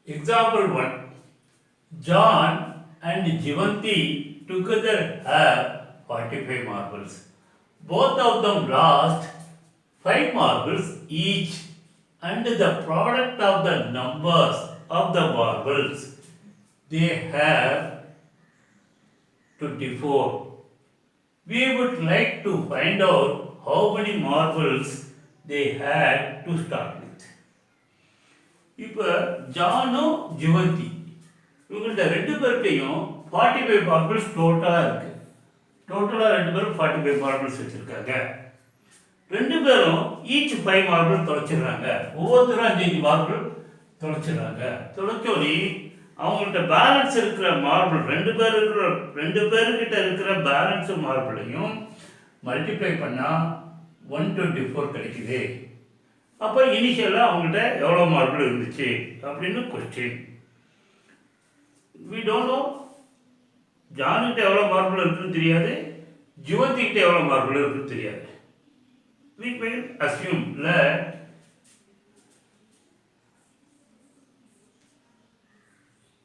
Example 1. John and Jivanti together have 45 marbles. Both of them lost 5 marbles each, and the product of the numbers of the marbles they have 24. We would like to find out how many marbles they had to start with. இப்போ ஜானும் ஜிவந்தி இவங்கள்ட்ட ரெண்டு பேர்கிட்டையும் 45 marbles டோட்டலாக இருக்குது. டோட்டலாக ரெண்டு பேரும் 45 marbles வச்சுருக்காங்க. ரெண்டு பேரும் ஈச் 5 மார்பிள் தொலைச்சிடுறாங்க. ஒவ்வொருத்தரும் 5 மார்பிள் தொலைச்சிடுறாங்க. தொலைச்சோடி அவங்கள்ட்ட பேலன்ஸ் இருக்கிற மார்பிள் ரெண்டு பேர்கிட்ட இருக்கிற பேலன்ஸ் மார்பிளையும் மல்டிப்ளை பண்ணால் 124 கிடைக்குது. அப்போ இனிஷியலாக அவங்கள்ட்ட எவ்வளோ மார்பிள் இருந்துச்சு அப்படின்னு கொஸ்டின். We don't know. ஜானுக்கிட்ட எவ்வளோ மார்பிள் இருக்குன்னு தெரியாது, ஜிவந்திக்கிட்ட எவ்வளோ மார்பிள் இருக்குன்னு தெரியாது. we will assume that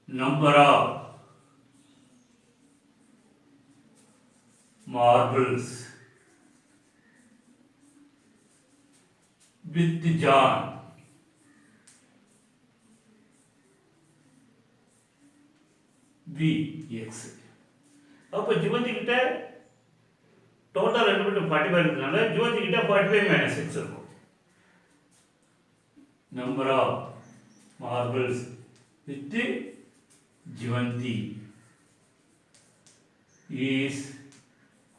number of marbles with John Vx. அப்போ ஜிவந்தி கிட்ட டோட்டல் ரெண்டு பேரும் 45 இருக்கிறதுனால ஜிவந்தி கிட்ட 45 மைனஸ் 6 இருக்கும். Number of marbles with Jivanti is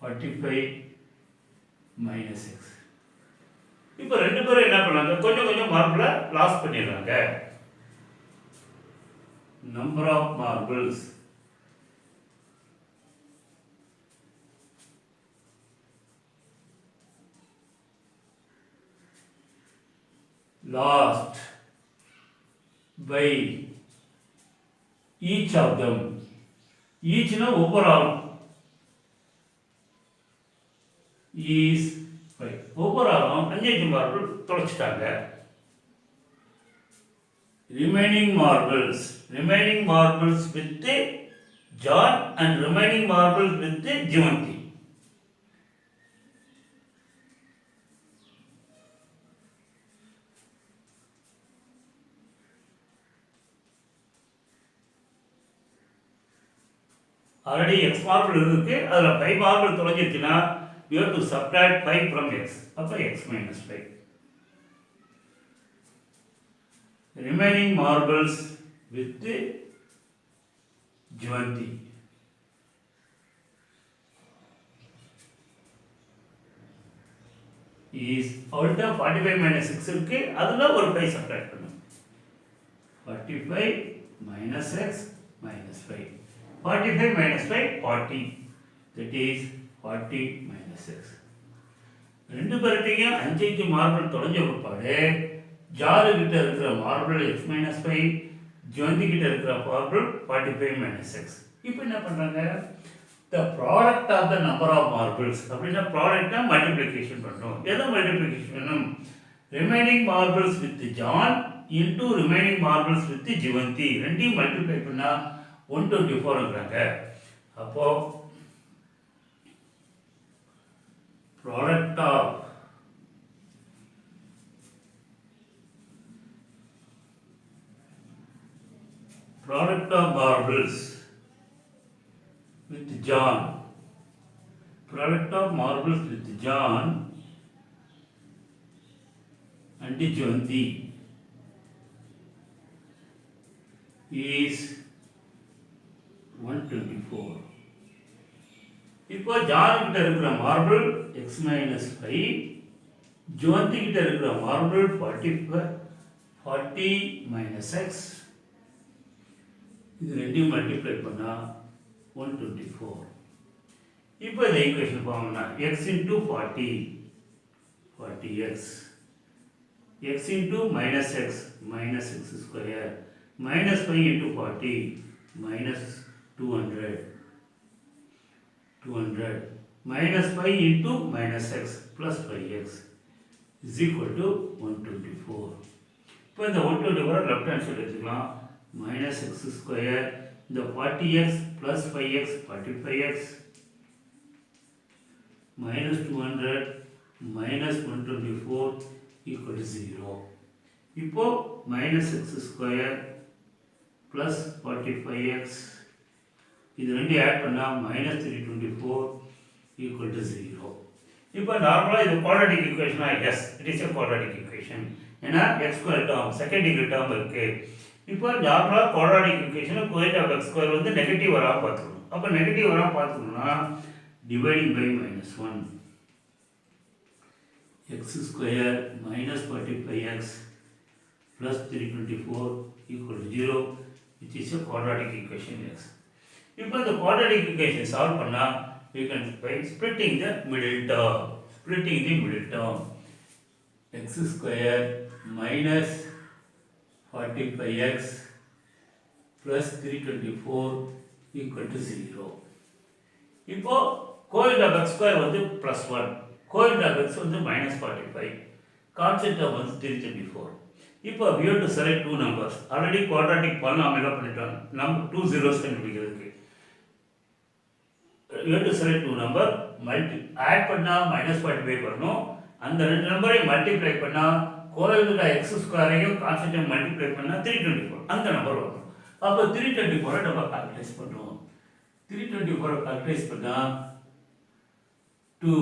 45 minus 6. இப்போ ரெண்டு பேரும் என்ன பண்ணாங்க, கொஞ்சம் கொஞ்சம் மார்பிளை லாஸ் பண்ணிடுறாங்க. Number of marbles lost by each of them. each na overall is 5. overall 5 marble தொலைச்சிட்டாங்க. remaining marbles with John and remaining marbles with Jivanti. Already x marble இருக்கு, அதில் 5 மார்பிள் தொலைஞ்சிருச்சுன்னா we have to subtract 5 from x. அப்போ x minus 5. remaining marbles with Jivanti is அவள்கிட்ட 45 minus 6 இருக்கு, அதில் ஒரு 5 subtract பண்ணும். 45 minus x minus 5. 45 minus 5 40. that is 40 minus 6. ரெண்டு பேர்கிட்டையும் 5 மார்பிள் தொலைஞ்ச பிற்பாடு ஜாரு கிட்ட இருக்கிற மார்பிள் x minus 5, ஜிவந்தி கிட்ட இருக்கிற மார்பிள் 45 minus 6. இப்போ என்ன பண்ணுறாங்க, the product of the number of marbles அப்படின்னா ப்ராடக்டை மல்டிப்ளிகேஷன் பண்ணுறோம். எதை மல்டிப்ளிகேஷன் பண்ணணும், remaining marbles with John into remaining marbles with Jivanti ரெண்டையும் மல்டிப்ளை பண்ணால் 124ங்கிறாங்க. அப்போ product of marbles with John and Jivanti is 124. இப்போ ஜான் கிட்ட இருக்கிற மார்பிள் x minus 5, ஜிவந்தி கிட்ட இருக்கிற மார்பிள் 40 minus x. இது ரெண்டையும் மல்டிப்ளை பண்ணால் 124. இப்போ இந்த ஈக்குவேஷன் போகணும்னா x into 40 40x, x into minus x minus x square, minus 5 into 40 minus 200 minus 5 into minus x plus 5x is equal to 124. இப்போ இந்த 124 லெஃப்ட் ஹேண்ட் சைடு எடுத்துக்கலாம். minus x square, இந்த 40x plus 5x 45x minus 200 minus 124 equal to 0. இப்போ minus x square plus 45x இது ரெண்டு add பண்ணா minus 324 equal to 0. இப்போ நார்மலா இது குவாட்ராட்டிக் ஈக்குவேஷனா yes it is a quadratic equation. ஏன்னா x square term second degree term இருக்கு. இப்போ நார்மலா quadratic equation coefficient of x square வந்து நெகட்டிவ் வராம பார்த்துக்கணும். அப்ப நெகட்டிவ் வராம பார்த்துக்கணும்னா dividing by -1 x square minus 45x plus 324 equal to 0, which is a quadratic equation x. இப்போ இந்த quadratic equation solve பண்ணா we can by splitting the middle term. X square minus 45x plus 324 equal to 0. இப்போ coefficient of x square வந்து +1, coefficient of x வந்து -45, constant term வந்து 324. இப்போ we have to select two numbers. Already quadratic polynomial பண்ணிட்டோம். நம்ம 2 zeros கண்டுபிடிக்கிறதுக்கு you have to select two number, add பண்ணா -45 வரணும். அந்த ரெண்டு நம்பரை மல்டிப்ளை பண்ணா கோஎஃபிஷியன்ட் x ஸ்கொயரையும் கான்ஸ்டன்ட் மல்டிப்ளை பண்ணா 324 அந்த நம்பர் வரும். அப்ப 324 நம்ம கால்குலேட் பண்ணுவோம். 324 கால்குலேட் பண்ணா 2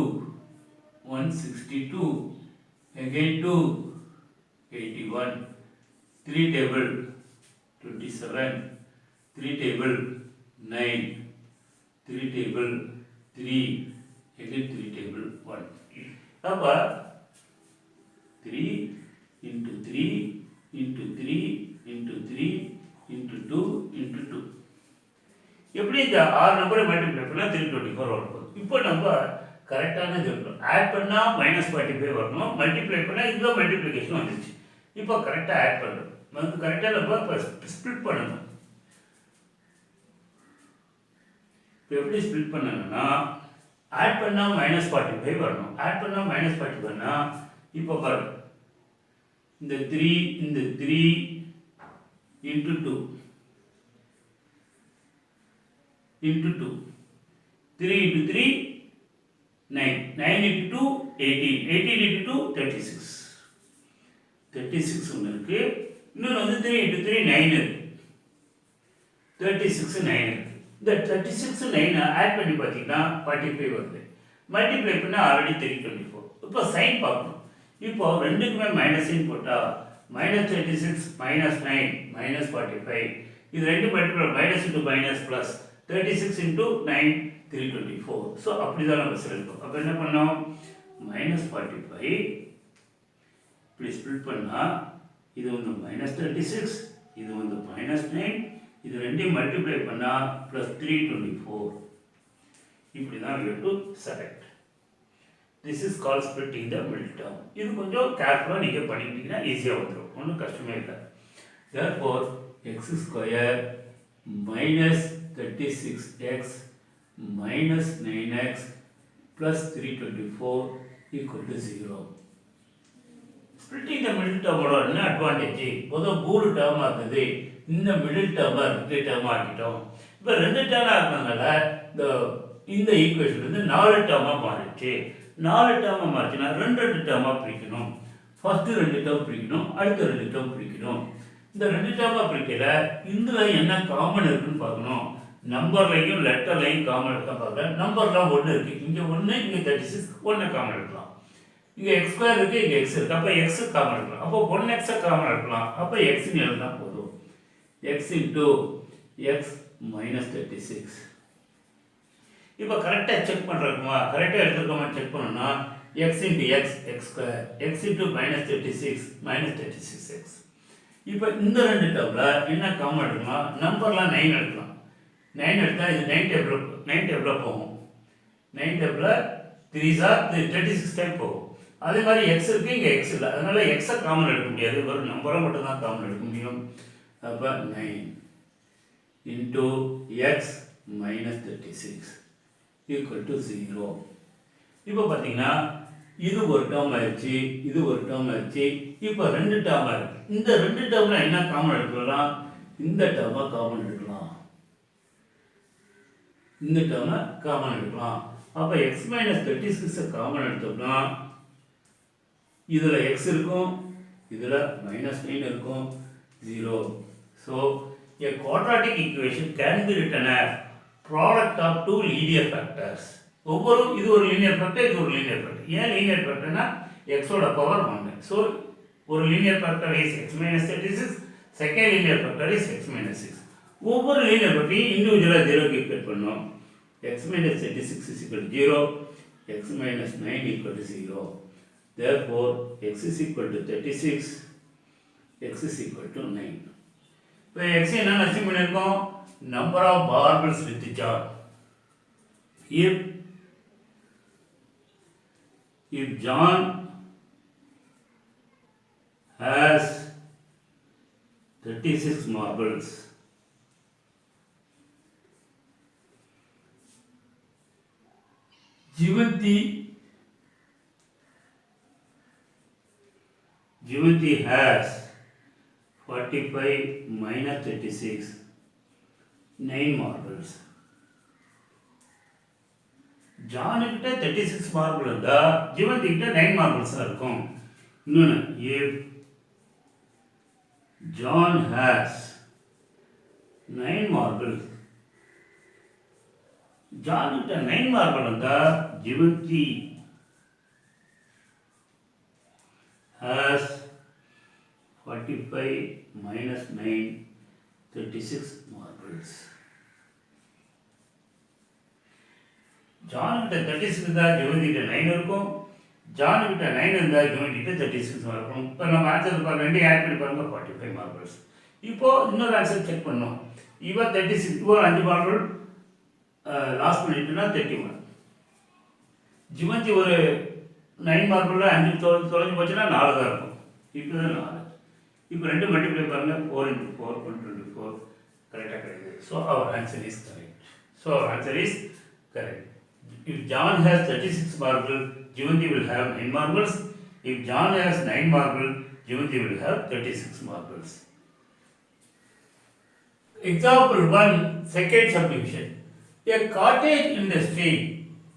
162 again 2 81 3 table 27 3 table 9 3 table 3 again 3 table 1. அப்ப 3 into 3 into 3 into 3 into 2 into 2. எப்படி இந்த 6 நம்பரை மல்டிப்ளை பண்ணா 324 வரும். இப்போ நம்ம கரெக்டான இது இருக்கணும். ஆட் பண்ணா -45 வரணும். மல்டிப்ளை பண்ணா இந்த மல்டிப்ளிகேஷன் வந்துச்சு. இப்போ கரெக்டா ஆட் பண்ணணும். வந்து கரெக்டா நம்ம ஸ்ப்ளிட் பண்ணணும். இப்போ எப்படி ஸ்ப்ளிட் பண்ணனும்னா ஆட் பண்ணா -45 வரணும். ஆட் பண்ணா -45 பண்ணா இப்போ பாருங்க. இந்த 3 into 2 into 2 3 into 3 9 9 into 2 18 18 into 2 36 ஒன்று இருக்கு. இன்னொன்று வந்து 3 into 3 9 இருக்கு. 36 9 இருக்கு. இந்த 36 9 ஆட் பண்ணி பார்த்தீங்கன்னா 45 வருது. மல்டிப்ளை பண்ணா ஆல்ரெடி 324. இப்போ சைன் பார்க்கணும். இப்போ ரெண்டுக்குமே மைனஸ் சைன் போட்டா -36 -9 -45 இது ரெண்டு multiply minus into minus plus 36 into 9 324. So அப்படிதான் நம்ம செலுத்தோம். அப்போ என்ன பண்ணோம் -45 இப்படி ஸ்ப்ளிட் பண்ணா இது வந்து -36 இது வந்து -9 இது ரெண்டையும் மல்டிப்ளை பண்ணா +324. இப்படி தான் we have to select. This is called splitting the middle term. இது கொஞ்சம் கேர்ஃபுல்லாக நீங்கள் பண்ணிக்கிட்டீங்கன்னா ஈஸியாக வந்துடும். ஒன்றும் கஷ்டமே இல்லை. Therefore x square minus 36x minus 9x plus 324 equal to 0. Splitting the middle term ஓட என்ன அட்வான்டேஜ்? முதல் மூணு டேர்மாக இருந்தது, இந்த மிடில் டேர்மாக ரெண்டு டேர்மாக ஆக்கிட்டோம். இப்போ ரெண்டு டேர்மாக இருக்கிறதுனால இந்த ஈக்குவேஷன் வந்து 4 டேர்மாக மாறிடுச்சு. 4 டேர்மாக மாறிச்சுன்னா ரெண்டு டேர்மாக பிரிக்கணும். ஃபர்ஸ்ட் 2 டேர்ம் பிரிக்கணும், அடுத்த 2 டேர்ம் பிரிக்கணும். இந்த 2 டேர்மாக பிரிக்கல இதில் என்ன காமன் இருக்குன்னு பார்க்கணும். நம்பர்லையும் லெட்டர்லையும் காமன் இருக்கா பார்க்க. நம்பர்லாம் 1 இருக்கு, இங்கே 1 இங்கே 36 1 காமன் எடுக்கலாம். இங்கே x ஸ்கொயர் இருக்கு, இங்கே x இருக்கு, அப்போ x காமன் எடுக்கலாம். அப்போ 1x காமன் எடுக்கலாம். அப்போ xன்னு எழுதினா போதும். x into x minus 36. இப்போ கரெக்டாக செக் பண்ணுறோமா, கரெக்டாக எடுத்துருக்கோமா செக் பண்ணணும்னா x into x x square x into -36 -36x. இப்போ இந்த ரெண்டு டேர்மில் என்ன காமன் எடுக்கலாம்? நம்பர்லாம் 9 எடுக்கலாம். 9 எடுத்தால் இது 9 டேபிளில் போகும். 9 டேபிளில் 3s are 36 டைம் போகும். அதே மாதிரி x இருக்குது, இங்கே x இல்லை, அதனால எக்ஸை காமன் எடுக்க முடியாது, ஒரு நம்பரை மட்டும் தான் காமன் எடுக்க முடியும். அப்போ 9 into x minus 36 equal to 0. இப்போ பார்த்தீங்கன்னா இது ஒரு டேர்ம் ஆயிடுச்சு, இது ஒரு டேர்ம் ஆயிடுச்சு. இப்போ ரெண்டு டேர்ம் ஆயிடுச்சு. இந்த ரெண்டு டேர்மில் என்ன காமன் எடுக்கலாம்? இந்த டேர்மை காமன் எடுக்கலாம், இந்த டேர்மை காமன் எடுக்கலாம். அப்போ எக்ஸ் மைனஸ் 36 காமன் எடுத்தோம்னா இதில் எக்ஸ் இருக்கும், இதில் -9 இருக்கும், 0. So a quadratic equation can be written as product of two linear factors. ஒவ்வொரு இது ஒரு லீனியர் ஃபேக்டர், இது ஒரு லீனியர் ஃபேக்டர். ஏன் லீனியர் ஃபேக்டர்னா எக்ஸோட பவர் 1. ஸோ ஒரு linear factor is x minus 36, second linear factor is x minus 6. ஒவ்வொரு linear ஃபேக்டரையும் இண்டிவிஜுவலாக 0க்கு ஈக்குவேட் பண்ணோம். x minus 36 is equal to 0, x minus 9 equal to 0. Therefore, x is equal to 36, x is equal to 9. இப்போ x என்ன assume பண்ணியிருக்கோம்? Number of marbles with John. If John has 36 marbles, Jivanti has 45 minus 36, 9 marbles. John கிட்ட 36 marble இருந்தா ஜீவந்தி கிட்ட 9 marbles இருக்கும். இன்னொன்று, if John has 9 marbles, John கிட்ட 9 marble இருந்தா Jeevanthi has 45 minus 9, 36 marbles. John கிட்ட 36 இருந்தால் ஜீவந்தி கிட்ட 9 இருக்கும், ஜான் கிட்ட 9 இருந்தால் ஜீவந்தி கிட்ட 36 இருக்கும். இப்போ நம்ம ஆன்சர் பாருங்க, ரெண்டையும் ஆட் பண்ணி பாருங்க, 45 மார்பிள்ஸ். இப்போ இன்னொரு ஆன்சர் செக் பண்ணோம். இவன் 36, இப்போ 5 மார்பிள் லாஸ் பண்ணிட்டுனா 31. ஜீவந்தி ஒரு 9 மார்பிளில் 5 தொலைஞ்சு போச்சுன்னா 4 தான் இருக்கும். இப்போ தான் 4. இப்போ 2 மல்டிப்ளை பாருங்கள், 4 × 4 124 கரெக்டாக கிடைக்குது. ஸோ அவர் answer is correct. If John has 36 marbles, Jivanti will have 9 marbles. If John has 9 marbles, Jivanti will have 36 marbles. Example 1, second subdivision. A cottage industry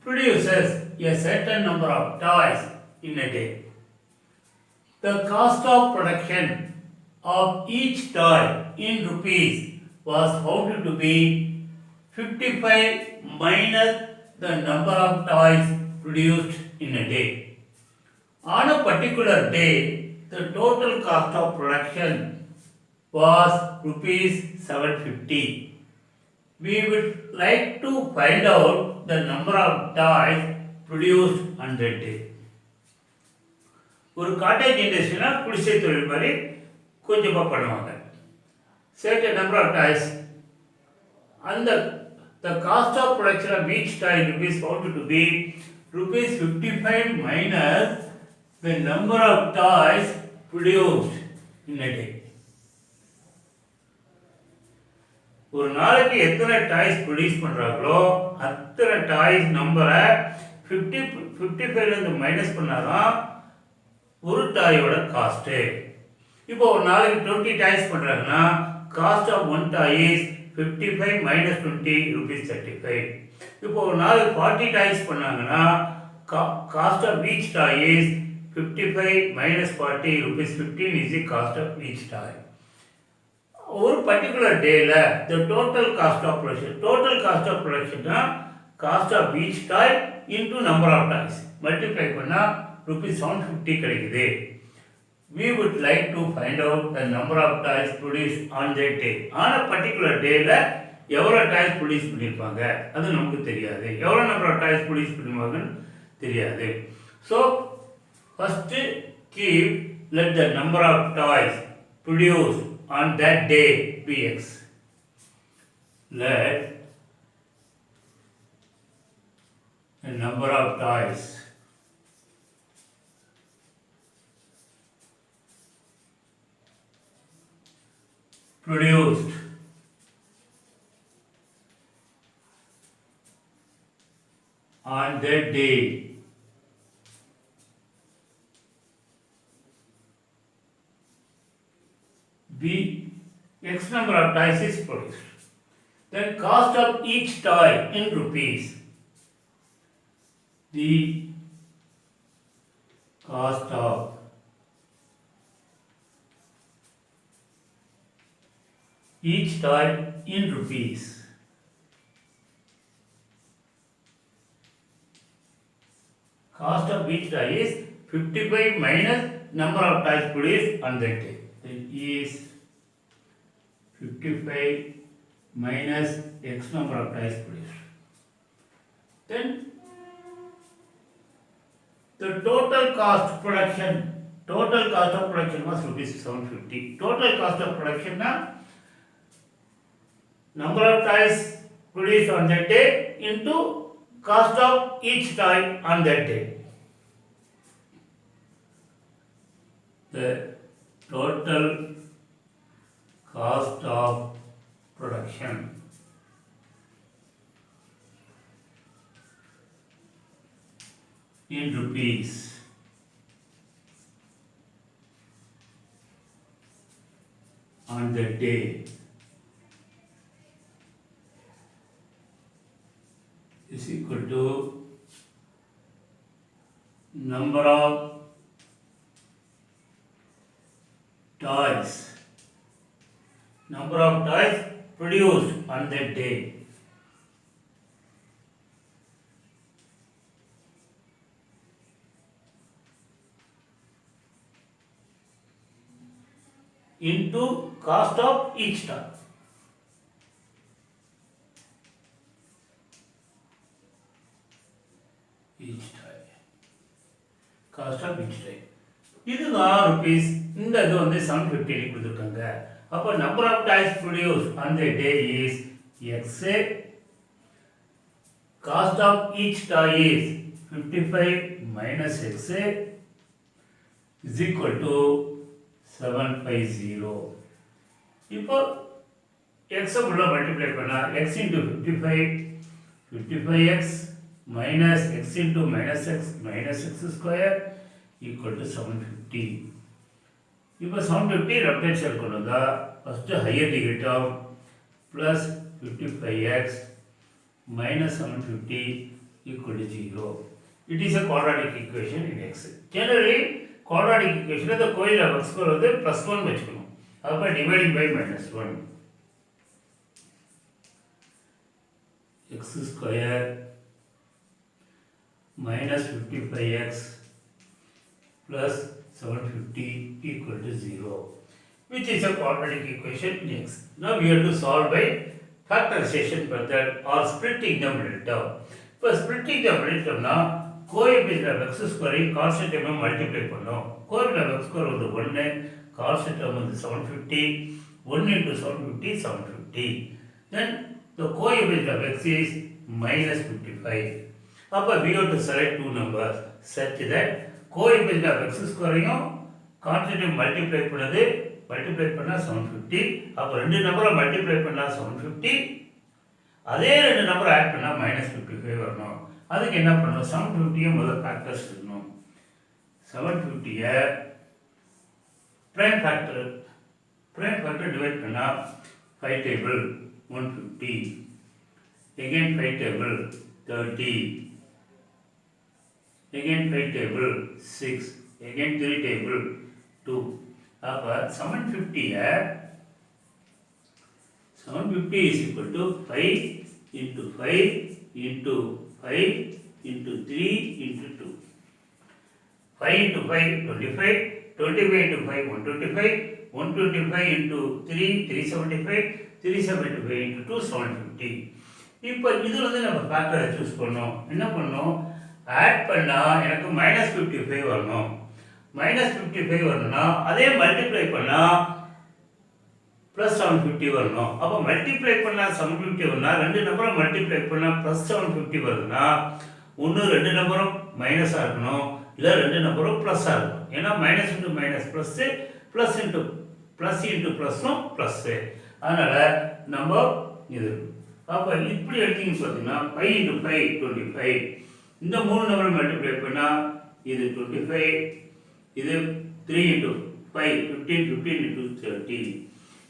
produces a certain number of toys in a day. The cost of production of each toy in rupees was found to be 55 minus the number of toys produced in a day. On a particular day, the total cost of production was rupees 750. We would like to find out the number of toys produced on that day. ஒரு cottage இண்டஸ்ட்ரினா குடிசை தொழில் மாதிரி கொஞ்சமாக பண்ணுவாங்க. certain number of toys, and the cost of production of each toy rupees found to be rupees 55 minus the number of toys produced in a day. ஒரு நாளைக்கு எத்தனை toys produce பண்ணுறாங்களோ அத்தனை டாய்ஸ் நம்பரை 55லேருந்து மைனஸ் பண்ணாதான் ஒரு டாயோட காஸ்ட்டு. இப்போ ஒரு நாளைக்கு 20 டாய்ஸ் பண்ணுறாங்கன்னா cost of one toy is 55 minus 20 rupees 35. இப்போ ஒரு நாளைக்கு 40 டாய்ஸ் பண்ணாங்கன்னா cost of each toy is 55 minus 40 rupees 15 is the cost of each toy. ஒரு பர்டிகுலர் டேல the total cost of production தான் cost of each toy into number of toys multiply பண்ணா rupees 750 கிடைக்குது. We would like to find out the number of toys produced on that day. on a particular dayல எவ்வளோ toys produce பண்ணியிருப்பாங்க அது நமக்கு தெரியாது. எவ்வளோ number of toys produce பண்ணுவாங்கன்னு தெரியாது. So first keep let the number of toys produced on that day be x. Let the number of toys produced on that day be X number of toys is produced. Then cost of each toy in rupees. The cost of each toy in rupees. Cost of each toy is 55 minus number of toys produced on that day. That is 55 minus X number of toys produced. Then the total cost of production was rupees 750. Total cost of production na number of toys produced on that day into cost of each toy on that day. The total cost of production in rupees on that day is equal to number of toys produced on that day into cost of each toy. Cost of each toy. இதுதான் rupees. இந்த இது வந்து 750 கொடுத்துருக்காங்க. அப்போ number of toys produced on the day is X. Cost of each toy is 55 minus X is equal to 750. இப்போ X உள்ள multiply பண்ணா X into 55x minus X into minus X square equal to 750. இப்போ 750 left hand side கொண்டு வந்தா first higher degree term plus 55x minus 750 equal to 0. It is a quadratic equation in X. Generally quadratic equation the கோயில் of X square வந்து plus 1 வச்சுக்கணும். அப்போ dividing by minus 1 x square minus 55x plus 750 equal to 0, which is a quadratic equation in X. Now we have to solve by factorization method or splitting the middle term. For splitting the middle term na coefficient of x square constant term multiply பண்ணோம். coefficient of x square வந்து 1, constant term வந்து 750, 1 into 750 750. Then the coefficient of x is minus 55. அப்போ we have to select two numbers such that coefficient of x square constant multiply பண்ணா 750. அப்போ ரெண்டு நம்பரை multiply பண்ணா 750, அதே ரெண்டு நம்பரை ஆட் பண்ணா minus 55 வரணும். அதுக்கு என்ன பண்ணணும், 750 முதல்ல ஃபேக்டர்ஸ் எடுக்கணும். 750 prime factor divide பண்ணா 5 table 150, again 5 table 30, again 5 table 6, again 3 table 2. அப்போ 750 is equal to 5 into 5 into 5 into 3 into 2. 5 into 5 25, 25 into 5 125, 125 into 3 375, 375 into 2 750. இப்போ இதில் வந்து நம்ம ஃபேக்டரை சூஸ் பண்ணோம். என்ன பண்ணோம், ஆட் பண்ணால் எனக்கு -55 வரணும். -55 வரணும்னா அதே மல்டிப்ளை பண்ணால் +750 வரணும். அப்போ மல்டிப்ளை பண்ணால் 750 வரும்னா ரெண்டு நம்பரும் மல்டிப்ளை பண்ணால் +750 வருதுன்னா ஒன்று ரெண்டு நம்பரும் மைனஸாக இருக்கணும், இல்லை ரெண்டு நம்பரும் ப்ளஸ்ஸாக இருக்கணும். ஏன்னா minus into minus plus, plus into ப்ளஸ்ஸும் ப்ளஸ்ஸு. அதனால் நம்ம இது அப்போ இப்படி எடுத்தீங்கன்னு பார்த்தீங்கன்னா 5 into 5 25. இந்த மூணு நம்பரை மல்டிப்ளை பண்ணால் இது 25, இது 3 into 5 15, 15 into 30.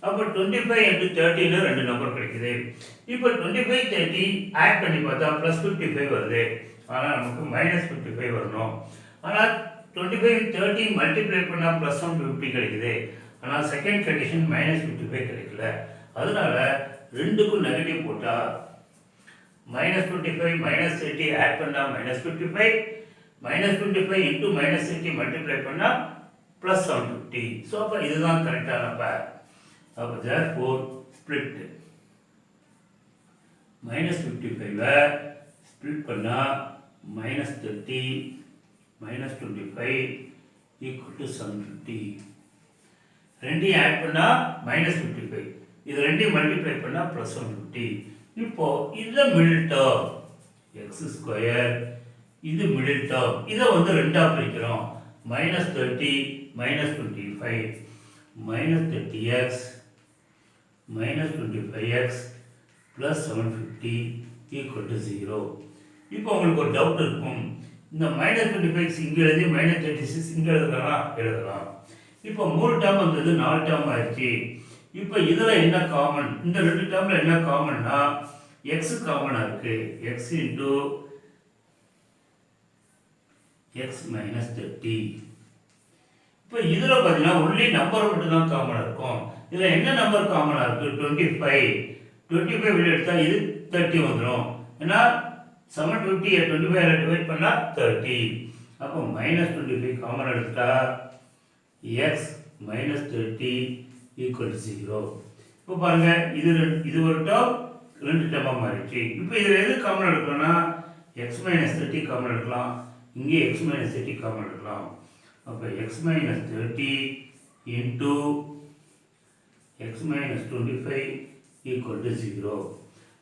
அப்போ 25 into 30ன்னு ரெண்டு நம்பர் கிடைக்குது. இப்போ 25 30 ஆட் பண்ணி பார்த்தா +55 வருது. ஆனால் நமக்கு -55 வரணும். ஆனால் 25 30 மல்டிப்ளை பண்ணால் +150 கிடைக்குது. ஆனால் செகண்ட் கண்டிஷன் -55 கிடைக்கல. அதனால ரெண்டுக்கும் நெகட்டிவ் போட்டால் -25 -30 ஆட் பண்ணால் -55, -25 into -30 மல்டிப்ளை பண்ணால் +150. ஸோ அப்போ இதுதான் கரெக்டான பேர். அப்போ therefore ஸ்பிளிட் -55 ஸ்பிளிட் பண்ணால் -30 -25 equal to 750. ரெண்டையும் ஆட் பண்ணால் -55, இது ரெண்டையும் மல்டிப்ளை பண்ணால் +150. இப்போ இது மிடில் டேர்ம் x², இது மிடில் டேர்ம். இதை வந்து ரெண்டாக பிரிக்கிறோம். -30 -25 -30x -25x plus 750 equal to 0. இப்போ உங்களுக்கு ஒரு டவுட் இருக்கும், இந்த -25 இங்கே எழுதி -36 இங்கே எழுதலாம். இப்போ 3 டேர்ம் வந்தது 4 டேர்ம் ஆயிடுச்சு. இப்போ இதில் என்ன காமன், இந்த ரெண்டு டேர்மில் என்ன காமன்னா x காமனாக இருக்குது. x into x minus 30. இப்போ இதில் பார்த்தீங்கன்னா ஒன்லி நம்பர் மட்டும் தான் காமனாக இருக்கும். இதில் என்ன நம்பர் காமனாக இருக்குது? 25 வெளியே எடுத்தால் இது 30 வந்துடும். ஏன்னா 750 25 டிவைட் பண்ணால் 30. அப்போ -25 காமன் எடுத்தா x -30 equal to 0. இப்போ பாருங்க, இது ஒரு டேர்ம் ரெண்டு டேர்மாக மாறிடுச்சு. இப்போ இதில் எது காமன் எடுக்கணும்னா x -30 காமன் எடுக்கலாம், இங்கே x -30 காமன் எடுக்கலாம். அப்போ x -30 into x -25 equal to 0.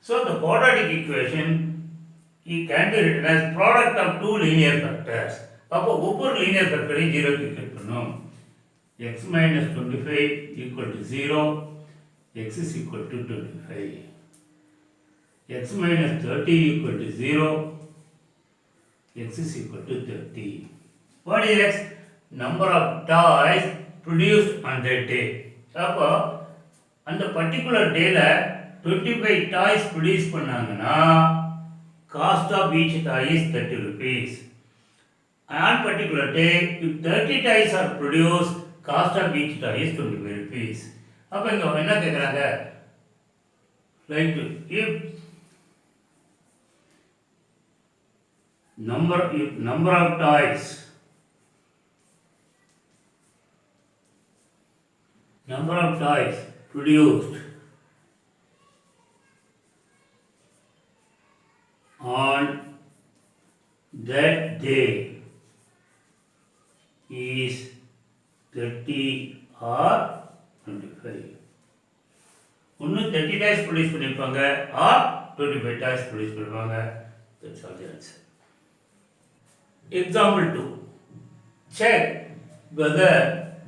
So the quadratic equation it can be written as product of two linear factors. அப்போ ஒவ்வொரு linear factorையும் 0 க்கு equate பண்ணும். x -25 equal to 0, x is equal to 25. x -30 equal to 0, x is equal to 30. What is x? Number of toys produced on that day. அப்போ அந்த particular டேல 25 toys produce பண்ணாங்கன்னா cost of each toy is 30 rupees. On particular day, if 30 ties are produced, cost of each tie is 25 rupees. அப்போ இங்கே என்ன கேட்குறாங்க, right, if number of toys produced on that day is 30 or 25. ஒன்று 30 dies produce பண்ணியிருப்பாங்க R 25 dies produce பண்ணியிருப்பாங்க. That's all the answer. Example 2. Check whether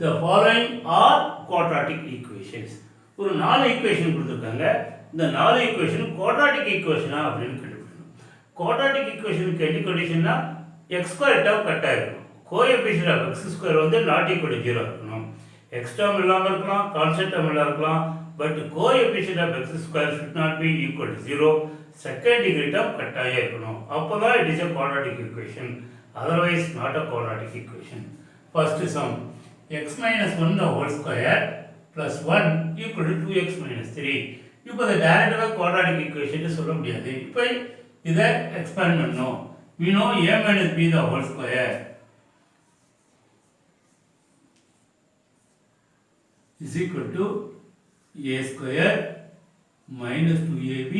the following are quadratic equations. ஒரு 4 equation கொடுத்துருக்காங்க. இந்த 4 ஈக்குவேஷன் quadratic ஈக்குவேஷனா அப்படின்னு கண்டுபிடிக்கணும். quadratic ஈக்குவேஷனுக்கு என்ன கண்டிஷன்னா x² term cut ஆகிருக்கும். கோஎஃபிஷியன்ட் ஆஃப் x² வந்து நாட் ஈக்குவல் டு 0 இருக்கணும். எக்ஸ் டேர்ம் இல்லாமல் இருக்கலாம், கான்ஸ்டன்ட் டேர்ம் இல்லாமல் இருக்கலாம். But coefficient of x² should not be equal to 0. Second degree term கட்டாயே இருக்கணும். அப்போ தான் it is a quadratic equation. Otherwise not a quadratic equation. First sum, x minus 1 the whole square plus 1 equal to 2x minus 3. இப்போ இந்த டைரக்டாக quadratic equation சொல்ல முடியாது. இப்போ இதை எக்ஸ்பேண்ட் பண்ணணும். we know a minus b the whole square is equal to a square minus 2ab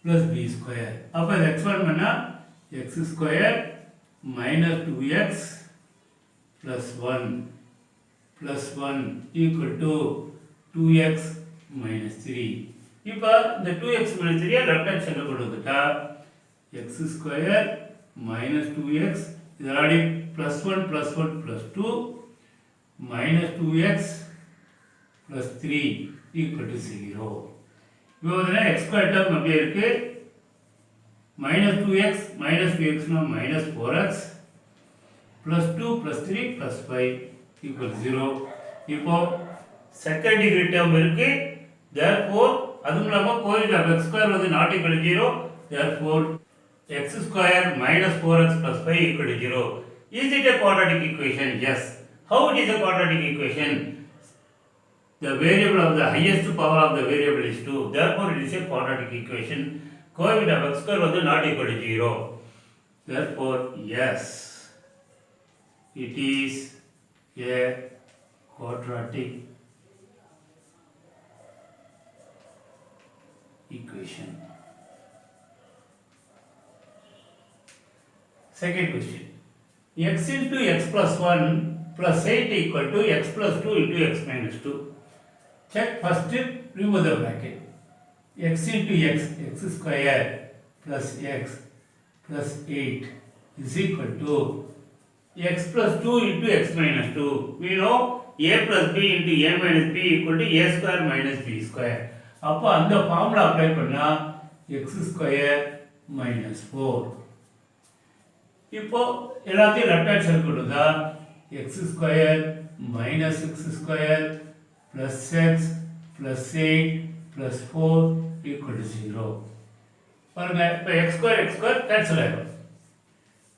plus b square. அப்போ இதை எக்ஸ்பேண்ட் பண்ணால் x square minus 2x plus 1 equal to 2x minus 3. இப்போ இந்த 2x minus 3 லெஃப்ட் ஹேண்ட் சைடில் கொண்டு வந்துட்டா x square minus 2x இது already plus 1 plus 2 minus 2x plus 3 equal to 0. இப்போ வந்து x ஸ்கொயர் டேர்ம் அப்படியே இருக்கு. minus 2x minus 2x னா minus 4x plus 2 plus 3 plus 5 equal to 0. இப்போ செகண்ட் டிகிரி டேர்ம் இருக்கு, therefore அதுவும் இல்லாமல் கோஎஃபிஷியன்ட் ஆஃப் எக்ஸ் ஸ்கொயர் வந்து not equal to 0, therefore x square minus 4x plus 5 equal to 0. Is it a quadratic equation? Yes. How it is a quadratic equation? The variable of the highest power of the variable is 2. Therefore, it is a quadratic equation. Coefficient of x square was not equal to 0. Therefore, yes, it is a quadratic equation. Second question. X into x plus 1 plus 8 equal to x plus 2 into x minus 2. Check first, remove the bracket. X into x, x square plus x plus 8 is equal to x plus 2 into x minus 2. We know a plus b into a minus b equal to a square minus b square. அப்போ அந்த formula apply பண்ணா x square minus 4. இப்போ எல்லாத்தையும் left hand side கொண்டு வந்தா x square minus x square plus x plus 8 plus 4 equal to 0. பாருங்க இப்போ x square cancel ஆயிடும்.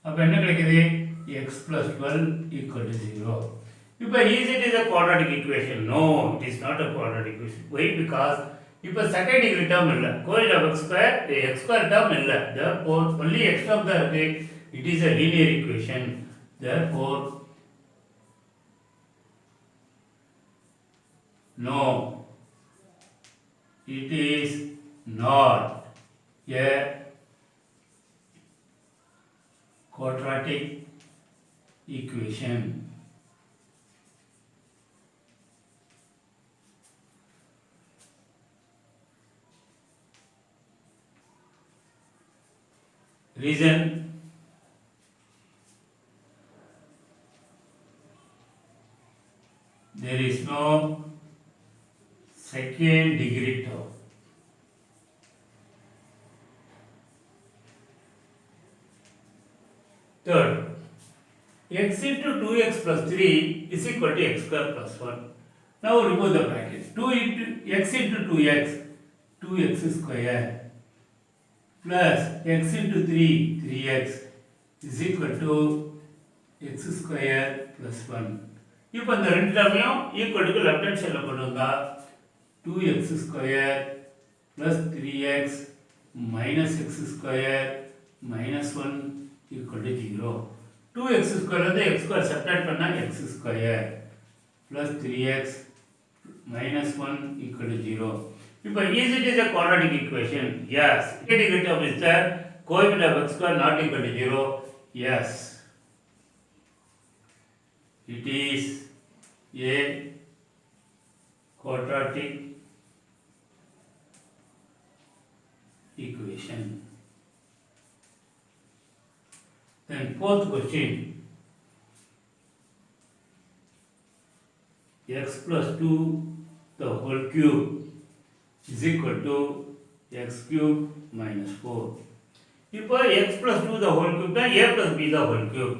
அப்போ என்ன கிடைக்குது? x plus 12 equal to 0. இப்போ is it is a quadratic equation? No, it is not a quadratic equation. Why? Because இப்போ second degree term இல்லை, coefficient of x square term இல்லை, therefore only x term தான் இருக்கு. It is a linear equation. Therefore, no, it is not a quadratic equation. Reason: there is no second degree term. Third, x into 2x plus 3 is equal to x square plus 1. Now remove the bracket. 2 into x into 2x, 2x square plus x into 3, 3x is equal to x square plus 1. இப்போ இந்த ரெண்டு டேர்மையும் equal to left hand சைடில் கொண்டு வந்தா 2x square plus 3x minus x square minus 1 equal to 0. 2x square வந்து x square subtract பண்ணா x square plus 3x minus 1 equal to 0. இப்போ is it is a quadratic equation? Yes. Degree term is there. Coefficient of x square not equal to 0. Yes. It is a quadratic equation. Then fourth question. X plus 2 the whole cube is equal to x cube minus 4. இப்போ x plus 2 the whole cube தான் a plus b the whole cube.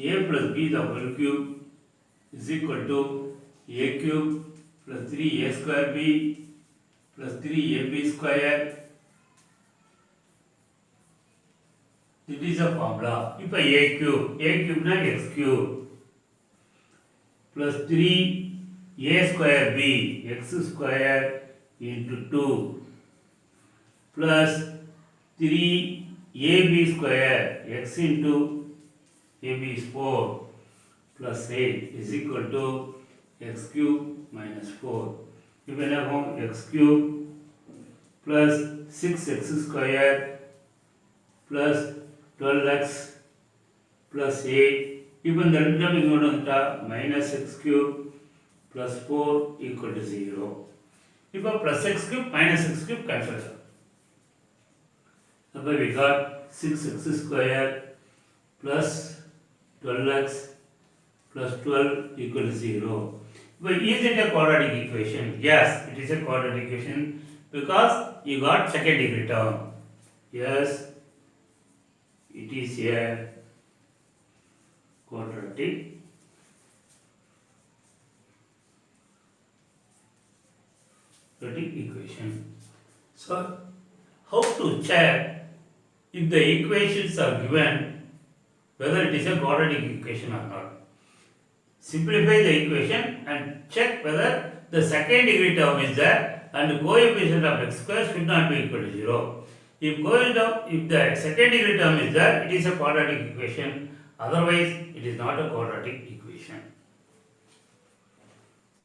A plus b the whole cube is equal to a cube plus 3a square b plus 3ab square. This is a formula. இப்போ a cube na x cube plus 3a square b x square into 2 plus 3ab square x into ab is 4 plus 8 is equal to x cube minus 4. இப்போ என்ன ஆகும்? x cube plus 6x square plus 12x plus 8. இப்போ இந்த ரெண்டு term இங்கே கொண்டு வந்துட்டா minus x cube plus 4 equal to 0. இப்போ plus x cube minus x cube cancel. So we got 6x square plus 12x plus 12 equal to 0. But is it a quadratic equation? Yes, it is a quadratic equation because you got second degree term. Yes, it is a quadratic quadratic equation. So, how to check if the equations are given whether it is a quadratic equation or not? Simplify the equation and check whether the second degree term is there and the coefficient of x square should not be equal to 0. If the second degree term is there, it is a quadratic equation. Otherwise, it is not a quadratic equation.